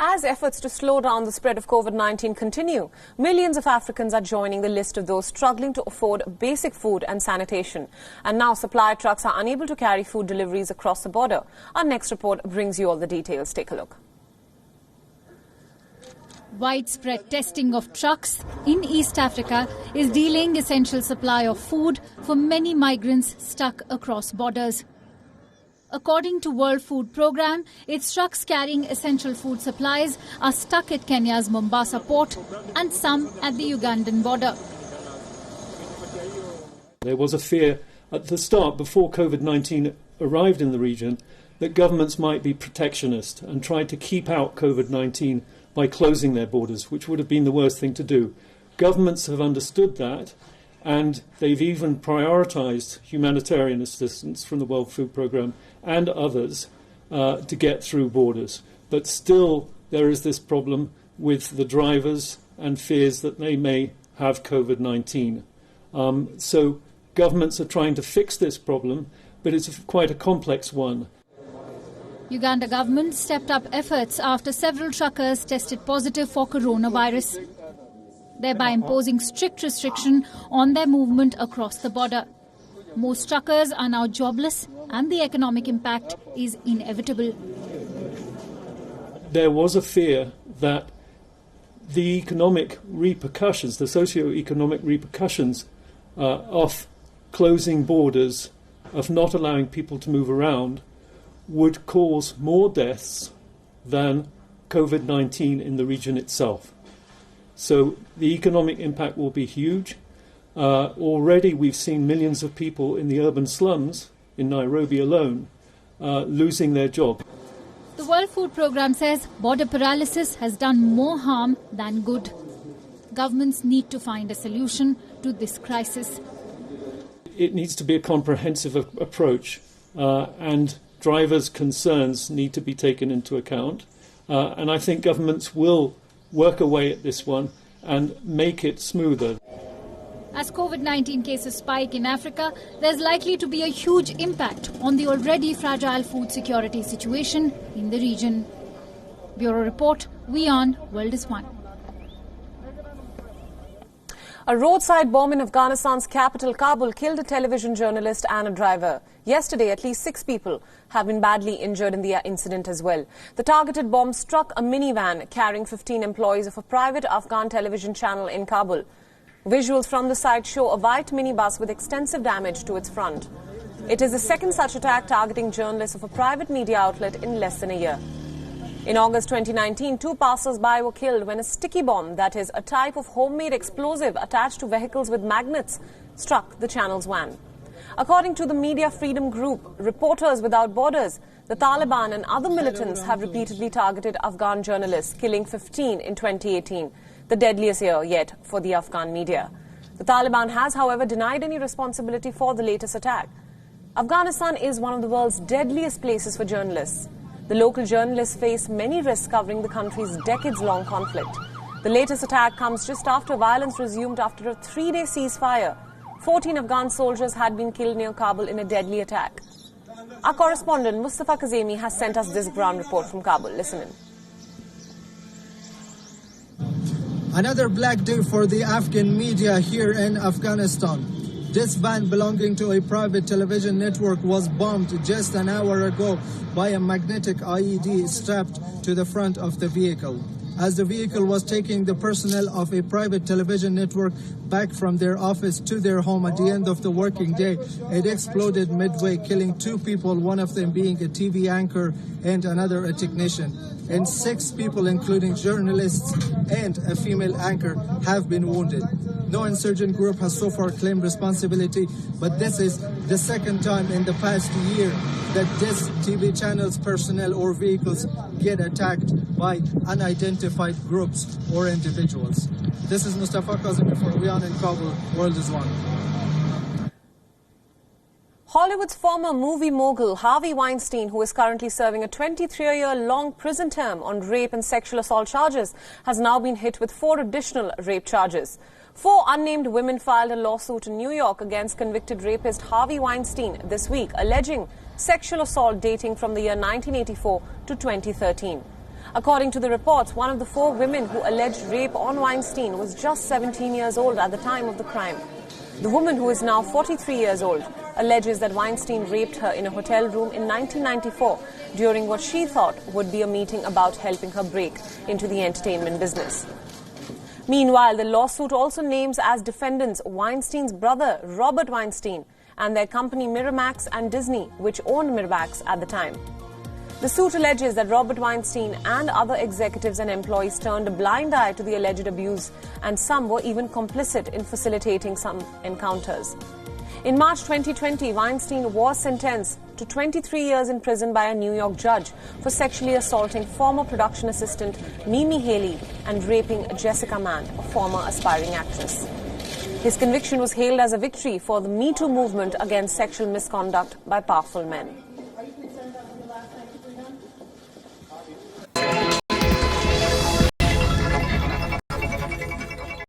As efforts to slow down the spread of COVID-19 continue, millions of Africans are joining the list of those struggling to afford basic food and sanitation. And now supply trucks are unable to carry food deliveries across the border. Our next report brings you all the details. Take a look. Widespread testing of trucks in East Africa is delaying essential supply of food for many migrants stuck across borders. According to World Food Programme, its trucks carrying essential food supplies are stuck at Kenya's Mombasa port and some at the Ugandan border. There was a fear at the start, before COVID-19 arrived in the region, that governments might be protectionist and try to keep out COVID-19 by closing their borders, which would have been the worst thing to do. Governments have understood that, and they've even prioritised humanitarian assistance from the World Food Programme and others to get through borders. But still, there is this problem with the drivers and fears that they may have COVID-19. So governments are trying to fix this problem, but it's quite a complex one. Uganda government stepped up efforts after several truckers tested positive for coronavirus, thereby imposing strict restriction on their movement across the border. Most truckers are now jobless and the economic impact is inevitable. There was a fear that the economic repercussions, the socio-economic repercussions of closing borders, of not allowing people to move around, would cause more deaths than COVID-19 in the region itself. So the economic impact will be huge. Already we've seen millions of people in the urban slums in Nairobi alone losing their job. The World Food Programme says border paralysis has done more harm than good. Governments need to find a solution to this crisis. It needs to be a comprehensive approach, and drivers' concerns need to be taken into account. And I think governments will work away at this one and make it smoother. As COVID-19 cases spike in Africa, there's likely to be a huge impact on the already fragile food security situation in the region. Bureau Report, WION World is One. A roadside bomb in Afghanistan's capital, Kabul, killed a television journalist and a driver. Yesterday, at least 6 people have been badly injured in the incident as well. The targeted bomb struck a minivan carrying 15 employees of a private Afghan television channel in Kabul. Visuals from the site show a white minibus with extensive damage to its front. It is the second such attack targeting journalists of a private media outlet in less than a year. In August 2019, 2 passers-by were killed when a sticky bomb, that is, a type of homemade explosive attached to vehicles with magnets, struck the channel's van. According to the media freedom group Reporters Without Borders, the Taliban and other militants have repeatedly targeted Afghan journalists, killing 15 in 2018, the deadliest year yet for the Afghan media. The Taliban has, however, denied any responsibility for the latest attack. Afghanistan is one of the world's deadliest places for journalists. The local journalists face many risks covering the country's decades-long conflict. The latest attack comes just after violence resumed after a 3-day ceasefire. 14 Afghan soldiers had been killed near Kabul in a deadly attack. Our correspondent Mustafa Kazemi has sent us this ground report from Kabul. Listen in. Another black day for the Afghan media here in Afghanistan. This van belonging to a private television network was bombed just an hour ago by a magnetic IED strapped to the front of the vehicle. As the vehicle was taking the personnel of a private television network back from their office to their home at the end of the working day, it exploded midway, killing 2 people, one of them being a TV anchor and another a technician. And 6 people, including journalists and a female anchor, have been wounded. No insurgent group has so far claimed responsibility, but this is the second time in the past year that this TV channel's personnel or vehicles get attacked by unidentified groups or individuals. This is Mustafa Kazemi for WION in Kabul. World is One. Hollywood's former movie mogul Harvey Weinstein, who is currently serving a 23-year-long prison term on rape and sexual assault charges, has now been hit with 4 additional rape charges. 4 unnamed women filed a lawsuit in New York against convicted rapist Harvey Weinstein this week, alleging sexual assault dating from the year 1984 to 2013. According to the reports, one of the 4 women who alleged rape on Weinstein was just 17 years old at the time of the crime. The woman, who is now 43 years old, alleges that Weinstein raped her in a hotel room in 1994 during what she thought would be a meeting about helping her break into the entertainment business. Meanwhile, the lawsuit also names as defendants Weinstein's brother, Robert Weinstein, and their company Miramax and Disney, which owned Miramax at the time. The suit alleges that Robert Weinstein and other executives and employees turned a blind eye to the alleged abuse, and some were even complicit in facilitating some encounters. In March 2020, Weinstein was sentenced to 23 years in prison by a New York judge for sexually assaulting former production assistant Mimi Haley and raping Jessica Mann, a former aspiring actress. His conviction was hailed as a victory for the Me Too movement against sexual misconduct by powerful men.